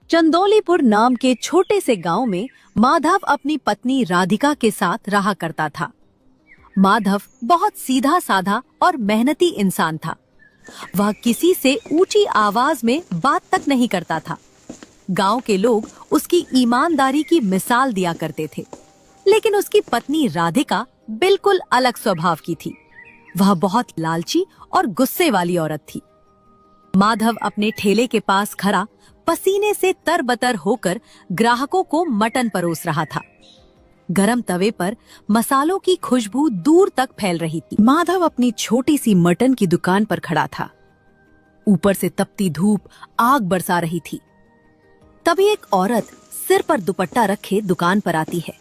चंदौलीपुर नाम के छोटे से गांव में माधव अपनी पत्नी राधिका के साथ रहा करता था। माधव बहुत सीधा साधा और मेहनती इंसान था। वह किसी से ऊंची आवाज में बात तक नहीं करता था। गांव के लोग उसकी ईमानदारी की मिसाल दिया करते थे, लेकिन उसकी पत्नी राधिका बिल्कुल अलग स्वभाव की थी। वह बहुत लालची और गुस्से वाली औरत थी। माधव अपने ठेले के पास खड़ा पसीने से तरबतर होकर ग्राहकों को मटन परोस रहा था। गरम तवे पर मसालों की खुशबू दूर तक फैल रही थी। माधव अपनी छोटी सी मटन की दुकान पर खड़ा था। ऊपर से तपती धूप आग बरसा रही थी। तभी एक औरत सिर पर दुपट्टा रखे दुकान पर आती है।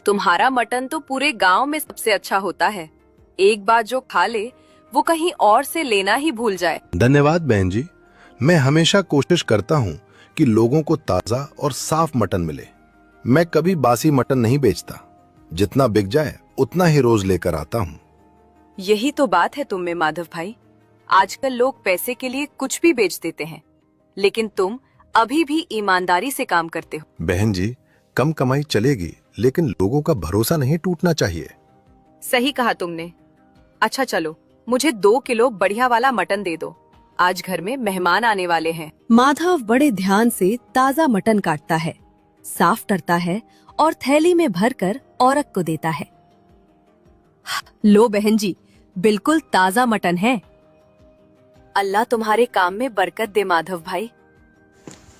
तुम्हारा मटन तो पूरे गांव में सबसे अच्छा होता है। एक बार जो खा ले वो कहीं और से लेना ही भूल जाए। धन्यवाद बहन जी। मैं हमेशा कोशिश करता हूँ कि लोगों को ताजा और साफ मटन मिले। मैं कभी बासी मटन नहीं बेचता। जितना बिक जाए उतना ही रोज लेकर आता हूँ। यही तो बात है तुम में माधव भाई। आजकल लोग पैसे के लिए कुछ भी बेच देते हैं, लेकिन तुम अभी भी ईमानदारी से काम करते हो। बहन जी, कम कमाई चलेगी, लेकिन लोगों का भरोसा नहीं टूटना चाहिए। सही कहा तुमने। अच्छा चलो, मुझे 2 किलो बढ़िया वाला मटन दे दो। आज घर में मेहमान आने वाले हैं। माधव बड़े ध्यान से ताजा मटन काटता है, साफ करता है और थैली में भरकर औरत को देता है। लो बहन जी, बिल्कुल ताजा मटन है। अल्लाह तुम्हारे काम में बरकत दे माधव भाई।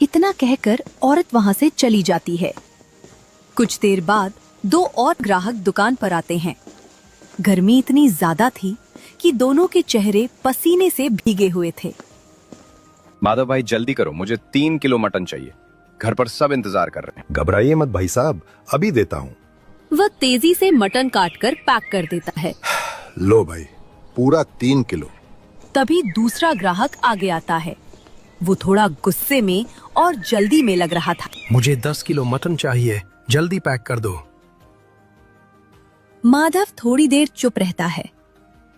इतना कहकर औरत वहां से चली जाती है। कुछ देर बाद 2 और ग्राहक दुकान पर आते हैं। गर्मी इतनी ज्यादा थी कि दोनों के चेहरे पसीने से भीगे हुए थे। माधव भाई जल्दी करो, मुझे 3 किलो मटन चाहिए। घर पर सब इंतजार कर रहे हैं। घबराइए मत भाई साहब, अभी देता हूँ। वह तेजी से मटन काटकर पैक कर देता है। लो भाई, पूरा 3 किलो। तभी दूसरा ग्राहक आगे आता है। वो थोड़ा गुस्से में और जल्दी में लग रहा था। मुझे 10 किलो मटन चाहिए, जल्दी पैक कर दो। माधव थोड़ी देर चुप रहता है,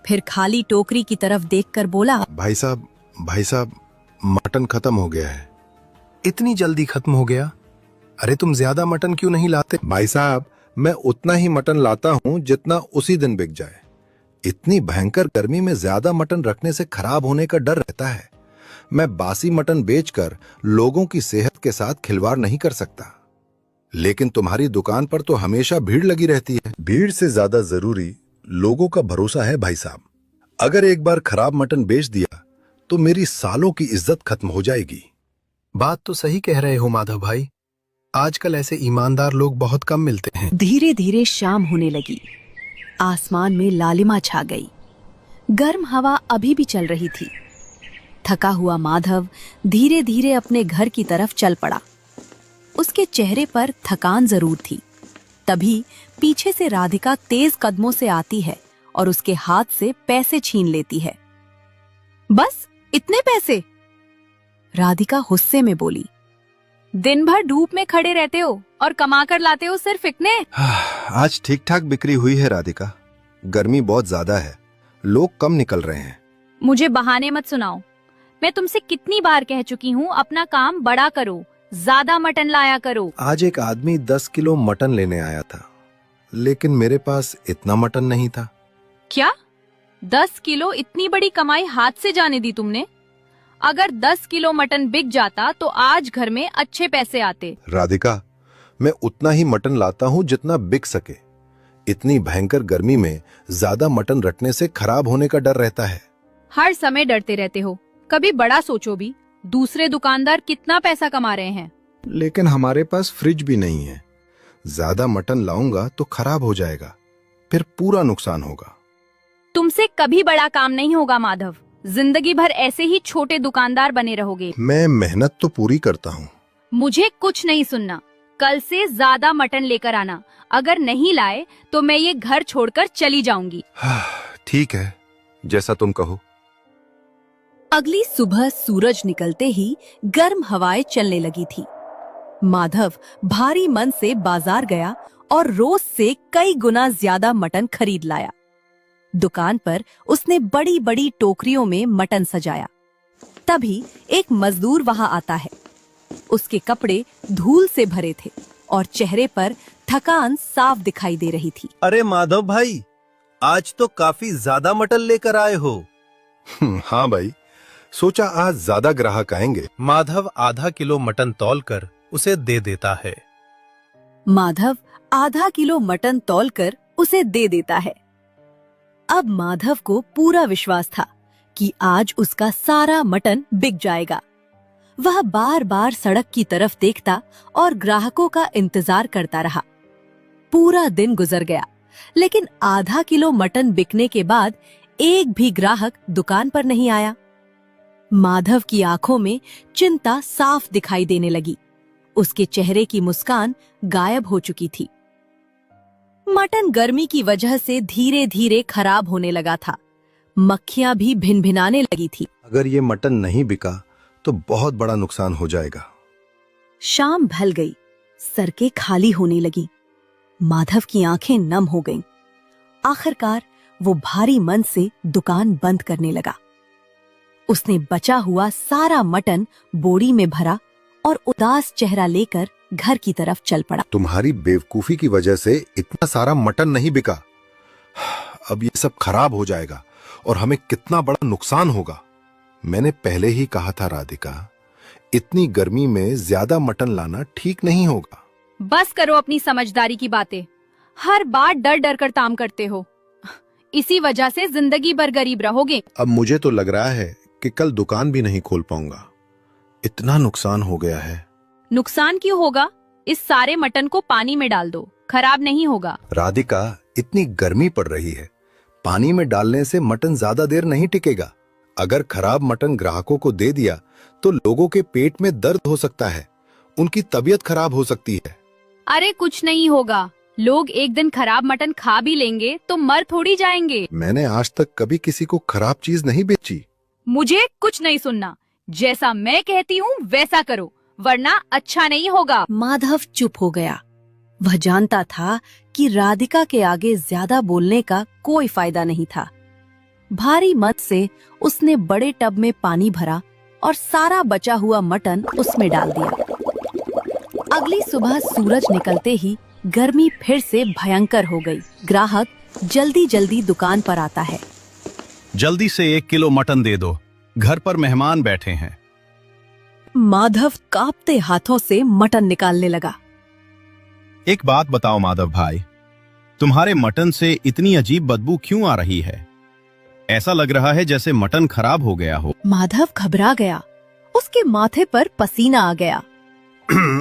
फिर खाली टोकरी की तरफ देखकर बोला, भाई साहब, मटन खत्म हो गया है। इतनी जल्दी खत्म हो गया? अरे तुम ज्यादा मटन क्यों नहीं लाते? भाई साहब, मैं उतना ही मटन लाता हूँ जितना उसी दिन बिक जाए। इतनी भयंकर गर्मी में ज्यादा मटन रखने से खराब होने का डर रहता है। मैं बासी मटन बेचकर लोगों की सेहत के साथ खिलवाड़ नहीं कर सकता। लेकिन तुम्हारी दुकान पर तो हमेशा भीड़ लगी रहती है। भीड़ से ज्यादा जरूरी लोगों का भरोसा है भाई साहब। अगर एक बार खराब मटन बेच दिया तो मेरी सालों की इज्जत खत्म हो जाएगी। बात तो सही कह रहे हो माधव भाई। आजकल ऐसे ईमानदार लोग बहुत कम मिलते हैं। धीरे धीरे शाम होने लगी। आसमान में लालिमा छा गई। गर्म हवा अभी भी चल रही थी। थका हुआ माधव धीरे धीरे अपने घर की तरफ चल पड़ा। उसके चेहरे पर थकान जरूर थी। तभी पीछे से राधिका तेज कदमों से आती है और उसके हाथ से पैसे छीन लेती है। बस इतने पैसे? राधिका गुस्से में बोली। दिन भर धूप में खड़े रहते हो और कमा कर लाते हो सिर्फ इतने? आज ठीक ठाक बिक्री हुई है राधिका। गर्मी बहुत ज्यादा है, लोग कम निकल रहे हैं। मुझे बहाने मत सुनाओ। मैं तुमसे कितनी बार कह चुकी हूँ अपना काम बड़ा करो, ज्यादा मटन लाया करो। आज एक आदमी 10 किलो मटन लेने आया था, लेकिन मेरे पास इतना मटन नहीं था। क्या 10 किलो इतनी बड़ी कमाई हाथ से जाने दी तुमने? अगर 10 किलो मटन बिक जाता तो आज घर में अच्छे पैसे आते। राधिका, मैं उतना ही मटन लाता हूँ जितना बिक सके। इतनी भयंकर गर्मी में ज्यादा मटन रखने से खराब होने का डर रहता है। हर समय डरते रहते हो, कभी बड़ा सोचो भी। दूसरे दुकानदार कितना पैसा कमा रहे हैं। लेकिन हमारे पास फ्रिज भी नहीं है। ज्यादा मटन लाऊंगा तो खराब हो जाएगा, फिर पूरा नुकसान होगा। तुमसे कभी बड़ा काम नहीं होगा माधव। जिंदगी भर ऐसे ही छोटे दुकानदार बने रहोगे। मैं मेहनत तो पूरी करता हूँ। मुझे कुछ नहीं सुनना। कल से ज्यादा मटन लेकर आना। अगर नहीं लाए तो मैं ये घर छोड़कर चली जाऊंगी। ठीक है, जैसा तुम कहो। अगली सुबह सूरज निकलते ही गर्म हवाएं चलने लगी थी। माधव भारी मन से बाजार गया और रोज से कई गुना ज्यादा मटन खरीद लाया। दुकान पर उसने बड़ी बड़ी टोकरियों में मटन सजाया। तभी एक मजदूर वहां आता है। उसके कपड़े धूल से भरे थे और चेहरे पर थकान साफ दिखाई दे रही थी। अरे माधव भाई, आज तो काफी ज्यादा मटन लेकर आए हो। हाँ भाई, सोचा आज ज्यादा ग्राहक आएंगे। माधव आधा किलो मटन तौलकर उसे दे देता है। माधव आधा किलो मटन तौलकर उसे दे देता है। अब माधव को पूरा विश्वास था कि आज उसका सारा मटन बिक जाएगा। वह बार बार सड़क की तरफ देखता और ग्राहकों का इंतजार करता रहा। पूरा दिन गुजर गया, लेकिन आधा किलो मटन बिकने के बाद एक भी ग्राहक दुकान पर नहीं आया। माधव की आंखों में चिंता साफ दिखाई देने लगी। उसके चेहरे की मुस्कान गायब हो चुकी थी। मटन गर्मी की वजह से धीरे धीरे खराब होने लगा था। मक्खियां भी भिनभिनाने लगी थी। अगर ये मटन नहीं बिका तो बहुत बड़ा नुकसान हो जाएगा। शाम ढल गई, सड़कें खाली होने लगी। माधव की आंखें नम हो गईं। आखिरकार वो भारी मन से दुकान बंद करने लगा। उसने बचा हुआ सारा मटन बोरी में भरा और उदास चेहरा लेकर घर की तरफ चल पड़ा। तुम्हारी बेवकूफी की वजह से इतना सारा मटन नहीं बिका। अब ये सब खराब हो जाएगा और हमें कितना बड़ा नुकसान होगा। मैंने पहले ही कहा था राधिका, इतनी गर्मी में ज्यादा मटन लाना ठीक नहीं होगा। बस करो अपनी समझदारी की बातें। हर बार डर डर कर काम करते हो। इसी वजह से जिंदगी भर गरीब रहोगे। अब मुझे तो लग रहा है कि कल दुकान भी नहीं खोल पाऊंगा। इतना नुकसान हो गया है। नुकसान क्यों होगा? इस सारे मटन को पानी में डाल दो, खराब नहीं होगा। राधिका, इतनी गर्मी पड़ रही है, पानी में डालने से मटन ज्यादा देर नहीं टिकेगा। अगर खराब मटन ग्राहकों को दे दिया तो लोगों के पेट में दर्द हो सकता है, उनकी तबीयत खराब हो सकती है। अरे कुछ नहीं होगा। लोग एक दिन खराब मटन खा भी लेंगे तो मर थोड़ी जाएंगे। मैंने आज तक कभी किसी को खराब चीज नहीं बेची। मुझे कुछ नहीं सुनना। जैसा मैं कहती हूँ वैसा करो, वरना अच्छा नहीं होगा। माधव चुप हो गया। वह जानता था कि राधिका के आगे ज्यादा बोलने का कोई फायदा नहीं था। भारी मत से उसने बड़े टब में पानी भरा और सारा बचा हुआ मटन उसमें डाल दिया। अगली सुबह सूरज निकलते ही गर्मी फिर से भयंकर हो गई। ग्राहक जल्दी जल्दी दुकान पर आता है। जल्दी से 1 किलो मटन दे दो, घर पर मेहमान बैठे हैं। माधव कांपते हाथों से मटन निकालने लगा। एक बात बताओ माधव भाई, तुम्हारे मटन से इतनी अजीब बदबू क्यों आ रही है? ऐसा लग रहा है जैसे मटन खराब हो गया हो। माधव घबरा गया। उसके माथे पर पसीना आ गया।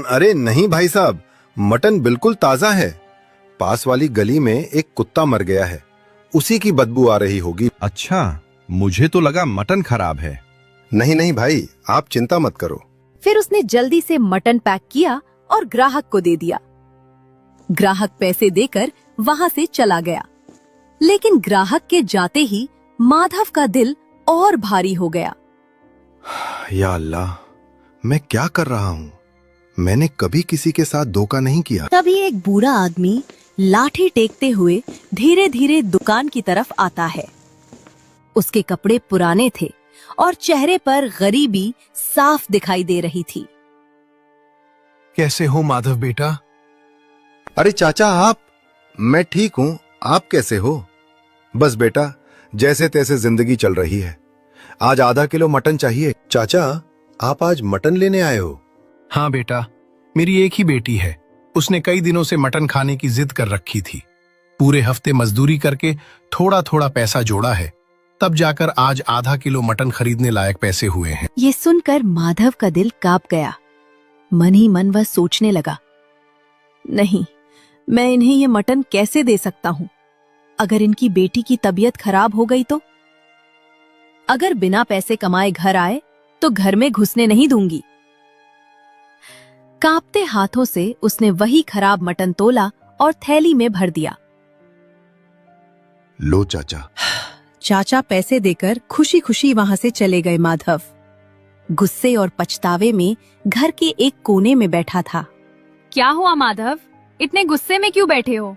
अरे नहीं भाई साहब, मटन बिल्कुल ताजा है। पास वाली गली में एक कुत्ता मर गया है, उसी की बदबू आ रही होगी। अच्छा, मुझे तो लगा मटन खराब है। नहीं नहीं भाई, आप चिंता मत करो। फिर उसने जल्दी से मटन पैक किया और ग्राहक को दे दिया। ग्राहक पैसे देकर वहां से चला गया, लेकिन ग्राहक के जाते ही माधव का दिल और भारी हो गया। या अल्लाह, मैं क्या कर रहा हूँ? मैंने कभी किसी के साथ धोखा नहीं किया। तभी एक बूढ़ा आदमी लाठी टेकते हुए धीरे धीरे दुकान की तरफ आता है। उसके कपड़े पुराने थे और चेहरे पर गरीबी साफ दिखाई दे रही थी। कैसे हो माधव बेटा? अरे चाचा आप? मैं ठीक हूँ, आप कैसे हो? बस बेटा, जैसे तैसे जिंदगी चल रही है। आज आधा किलो मटन चाहिए। चाचा, आप आज मटन लेने आए हो? हाँ बेटा, मेरी एक ही बेटी है। उसने कई दिनों से मटन खाने की जिद कर रखी थी। पूरे हफ्ते मजदूरी करके थोड़ा थोड़ा पैसा जोड़ा है, तब जाकर आज आधा किलो मटन खरीदने लायक पैसे हुए हैं। ये सुनकर माधव का दिल कांप गया। मन ही मन वह सोचने लगा, नहीं, मैं इन्हें ये मटन कैसे दे सकता हूँ? अगर इनकी बेटी की तबीयत खराब हो गई तो? अगर बिना पैसे कमाए घर आए तो घर में घुसने नहीं दूंगी। कांपते हाथों से उसने वही खराब मटन तोला और थैली में भर दिया। लो चाचा। चाचा पैसे देकर खुशी खुशी वहां से चले गए। माधव गुस्से और पछतावे में घर के एक कोने में बैठा था। क्या हुआ माधव, इतने गुस्से में क्यों बैठे हो?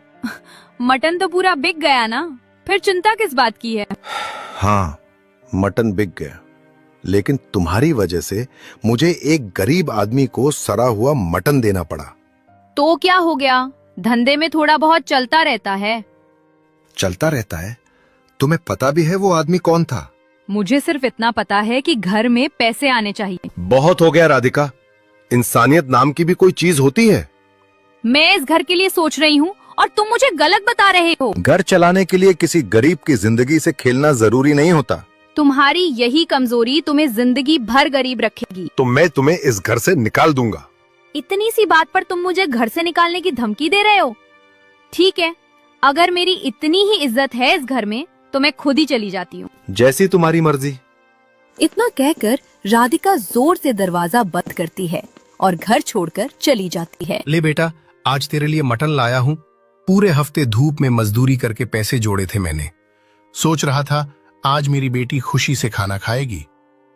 मटन तो पूरा बिक गया ना, फिर चिंता किस बात की है? हाँ, मटन बिक गया, लेकिन तुम्हारी वजह से मुझे एक गरीब आदमी को सड़ा हुआ मटन देना पड़ा। तो क्या हो गया, धंधे में थोड़ा बहुत चलता रहता है। चलता रहता है? तुम्हें पता भी है वो आदमी कौन था? मुझे सिर्फ इतना पता है कि घर में पैसे आने चाहिए। बहुत हो गया राधिका, इंसानियत नाम की भी कोई चीज होती है? मैं इस घर के लिए सोच रही हूँ और तुम मुझे गलत बता रहे हो। घर चलाने के लिए किसी गरीब की जिंदगी से खेलना जरूरी नहीं होता। तुम्हारी यही कमजोरी तुम्हें जिंदगी भर गरीब रखेगी। तो मैं तुम्हें इस घर से निकाल दूंगा। इतनी सी बात पर तुम मुझे घर से निकालने की धमकी दे रहे हो? ठीक है, अगर मेरी इतनी ही इज्जत है इस घर में तो मैं खुद ही चली जाती हूँ। जैसी तुम्हारी मर्जी। इतना कहकर राधिका जोर से दरवाजा बंद करती है और घर छोड़कर चली जाती है। ले बेटा, आज तेरे लिए मटन लाया हूँ। पूरे हफ्ते धूप में मजदूरी करके पैसे जोड़े थे मैंने। सोच रहा था आज मेरी बेटी खुशी से खाना खाएगी।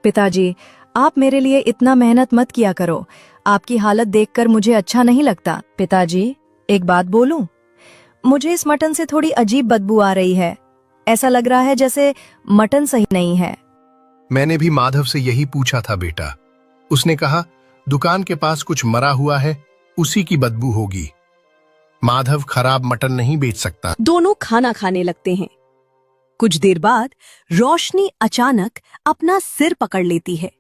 पिताजी, आप मेरे लिए इतना मेहनत मत किया करो। आपकी हालत देखकर मुझे अच्छा नहीं लगता। पिताजी, एक बात बोलूं? मुझे इस मटन से थोड़ी अजीब बदबू आ रही है। ऐसा लग रहा है जैसे मटन सही नहीं है। मैंने भी माधव से यही पूछा था बेटा। उसने कहा दुकान के पास कुछ मरा हुआ है, उसी की बदबू होगी। माधव खराब मटन नहीं बेच सकता। दोनों खाना खाने लगते हैं। कुछ देर बाद रोशनी अचानक अपना सिर पकड़ लेती है।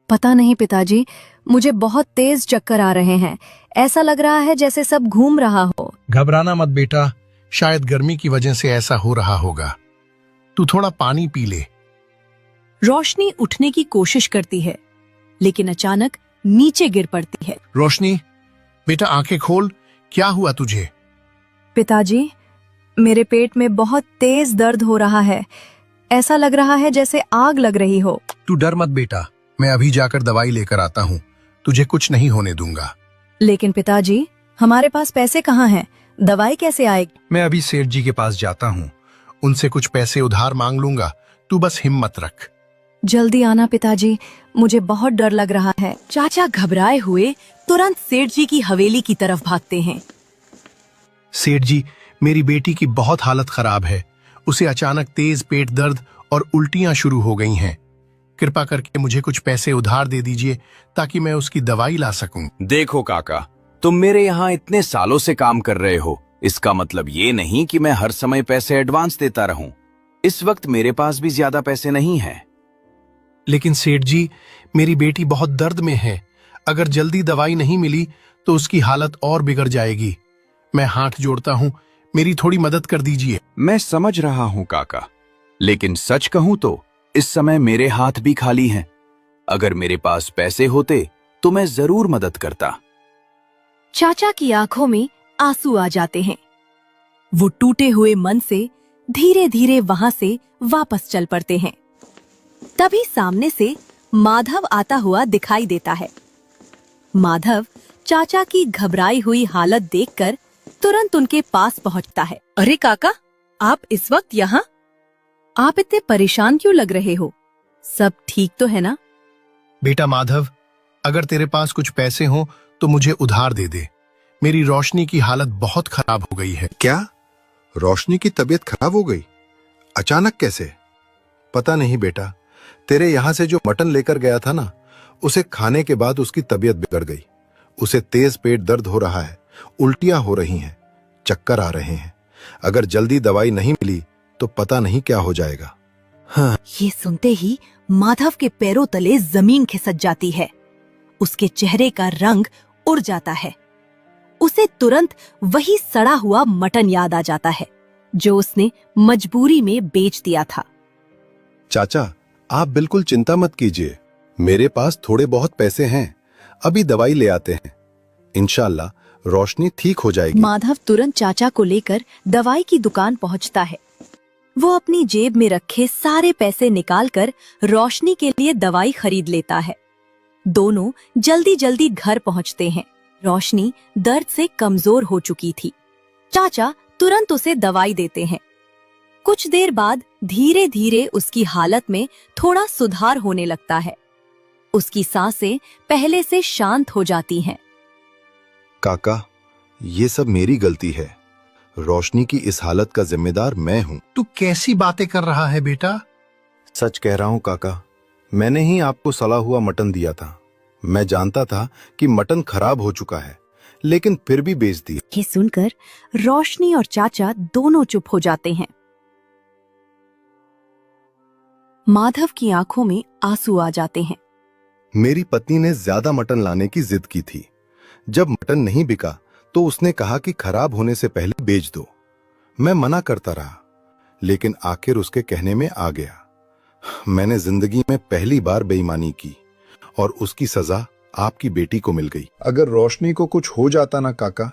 पता नहीं पिताजी, मुझे बहुत तेज चक्कर आ रहे हैं। ऐसा लग रहा है जैसे सब घूम रहा हो। घबराना मत बेटा, शायद गर्मी की वजह से ऐसा हो रहा होगा। तू थोड़ा पानी पी ले। रोशनी उठने की कोशिश करती है, लेकिन अचानक नीचे गिर पड़ती है। रोशनी, बेटा आंखें खोल, क्या हुआ तुझे? पिताजी, मेरे पेट में बहुत तेज दर्द हो रहा है। ऐसा लग रहा है जैसे आग लग रही हो। तू डर मत बेटा, मैं अभी जाकर दवाई लेकर आता हूँ। तुझे कुछ नहीं होने दूंगा। लेकिन पिताजी, हमारे पास पैसे कहाँ हैं? दवाई कैसे आएगी? मैं अभी सेठ जी के पास जाता हूँ, उनसे कुछ पैसे उधार मांग लूंगा। तू बस हिम्मत रख। जल्दी आना पिताजी, मुझे बहुत डर लग रहा है। चाचा घबराए हुए तुरंत सेठ जी की हवेली की तरफ भागते हैं। सेठ जी, मेरी बेटी की बहुत हालत खराब है। उसे अचानक तेज पेट दर्द और उल्टियां शुरू हो गई हैं। कृपा करके मुझे कुछ पैसे उधार दे दीजिए ताकि मैं उसकी दवाई ला सकूं। देखो काका, तुम मेरे यहाँ इतने सालों से काम कर रहे हो, इसका मतलब ये नहीं कि मैं हर समय पैसे एडवांस देता रहूं। इस वक्त मेरे पास भी ज्यादा पैसे नहीं हैं। लेकिन सेठ जी, मेरी बेटी बहुत दर्द में है। अगर जल्दी दवाई नहीं मिली तो उसकी हालत और बिगड़ जाएगी। मैं हाथ जोड़ता हूँ, मेरी थोड़ी मदद कर दीजिए। मैं समझ रहा हूँ काका, लेकिन सच कहूँ तो इस समय मेरे हाथ भी खाली हैं। अगर मेरे पास पैसे होते तो मैं जरूर मदद करता। चाचा की आंखों में आंसू आ जाते हैं। वो टूटे हुए मन से धीरे धीरे वहां से वापस चल पड़ते हैं। तभी सामने से माधव आता हुआ दिखाई देता है। माधव चाचा की घबराई हुई हालत देखकर तुरंत उनके पास पहुंचता है। अरे काका, आप इस वक्त यहाँ? आप इतने परेशान क्यों लग रहे हो? सब ठीक तो है ना? बेटा माधव, अगर तेरे पास कुछ पैसे हो तो मुझे उधार दे दे। मेरी रोशनी की हालत बहुत खराब हो गई है। क्या रोशनी की तबीयत खराब हो गई? अचानक कैसे? पता नहीं बेटा, तेरे यहाँ से जो मटन लेकर गया था ना, उसे खाने के बाद उसकी तबीयत बिगड़ गई। उसे तेज पेट दर्द हो रहा है, उल्टियां हो रही हैं, चक्कर आ रहे हैं। अगर जल्दी दवाई नहीं मिली तो पता नहीं क्या हो जाएगा। हाँ। ये सुनते ही माधव के पैरों तले जमीन खिसक जाती है। उसके चेहरे का रंग उड़ जाता है। उसे तुरंत वही सड़ा हुआ मटन याद आ जाता है जो उसने मजबूरी में बेच दिया था। चाचा, आप बिल्कुल चिंता मत कीजिए, मेरे पास थोड़े बहुत पैसे हैं। अभी दवाई ले आते हैं, इंशाल्लाह रोशनी ठीक हो जाएगी। माधव तुरंत चाचा को लेकर दवाई की दुकान पहुंचता है। वो अपनी जेब में रखे सारे पैसे निकालकर रोशनी के लिए दवाई खरीद लेता है। दोनों जल्दी जल्दी घर पहुंचते हैं। रोशनी दर्द से कमजोर हो चुकी थी। चाचा तुरंत उसे दवाई देते हैं। कुछ देर बाद धीरे धीरे उसकी हालत में थोड़ा सुधार होने लगता है। उसकी सांसें पहले से शांत हो जाती हैं। काका, ये सब मेरी गलती है। रोशनी की इस हालत का जिम्मेदार मैं हूँ। तू कैसी बातें कर रहा है बेटा? सच कह रहा हूँ काका, मैंने ही आपको सड़ा हुआ मटन दिया था। मैं जानता था कि मटन खराब हो चुका है, लेकिन फिर भी बेच दिया। ये सुनकर रोशनी और चाचा दोनों चुप हो जाते हैं। माधव की आंखों में आंसू आ जाते हैं। मेरी पत्नी ने ज्यादा मटन लाने की जिद की थी। जब मटन नहीं बिका तो उसने कहा कि खराब होने से पहले बेच दो। मैं मना करता रहा, लेकिन आखिर उसके कहने में आ गया। मैंने जिंदगी में पहली बार बेईमानी की और उसकी सजा आपकी बेटी को मिल गई। अगर रोशनी को कुछ हो जाता ना काका,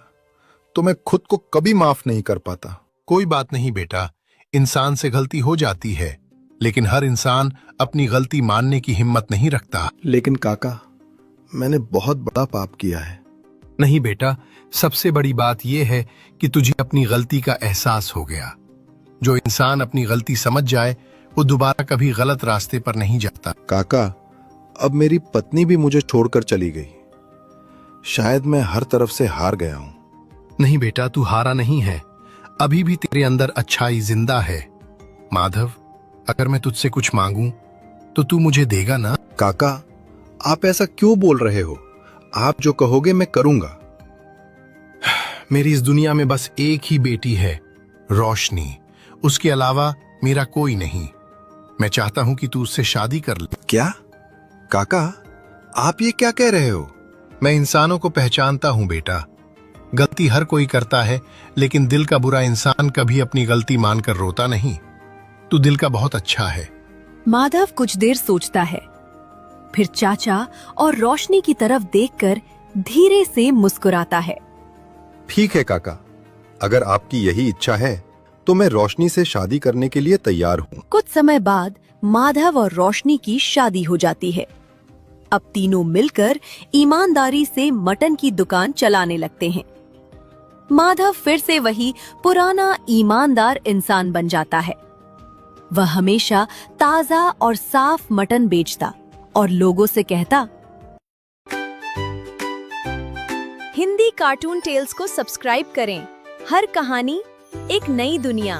तो मैं खुद को कभी माफ नहीं कर पाता। कोई बात नहीं बेटा, इंसान से गलती हो जाती है, लेकिन हर इंसान अपनी गलती मानने की हिम्मत नहीं रखता। लेकिन काका, मैंने बहुत बड़ा पाप किया है। नहीं बेटा, सबसे बड़ी बात यह है कि तुझे अपनी गलती का एहसास हो गया। जो इंसान अपनी गलती समझ जाए वो दोबारा कभी गलत रास्ते पर नहीं जाता। काका, अब मेरी पत्नी भी मुझे छोड़कर चली गई। शायद मैं हर तरफ से हार गया हूं। नहीं बेटा, तू हारा नहीं है। अभी भी तेरे अंदर अच्छाई जिंदा है। माधव, अगर मैं तुझसे कुछ मांगूं तो तू मुझे देगा ना? काका, आप ऐसा क्यों बोल रहे हो? आप जो कहोगे मैं करूंगा। मेरी इस दुनिया में बस एक ही बेटी है, रोशनी। उसके अलावा मेरा कोई नहीं। मैं चाहता हूं कि तू उससे शादी कर ले। क्या? काका, आप ये क्या कह रहे हो? मैं इंसानों को पहचानता हूं बेटा। गलती हर कोई करता है, लेकिन दिल का बुरा इंसान कभी अपनी गलती मानकर रोता नहीं। तू दिल का बहुत अच्छा है। माधव कुछ देर सोचता है, फिर चाचा और रोशनी की तरफ देखकर धीरे से मुस्कुराता है। ठीक है काका, अगर आपकी यही इच्छा है तो मैं रोशनी से शादी करने के लिए तैयार हूँ। कुछ समय बाद माधव और रोशनी की शादी हो जाती है। अब तीनों मिलकर ईमानदारी से मटन की दुकान चलाने लगते हैं। माधव फिर से वही पुराना ईमानदार इंसान बन जाता है। वह हमेशा ताजा और साफ मटन बेचता और लोगों से कहता। हिंदी कार्टून टेल्स को सब्सक्राइब करें। हर कहानी एक नई दुनिया।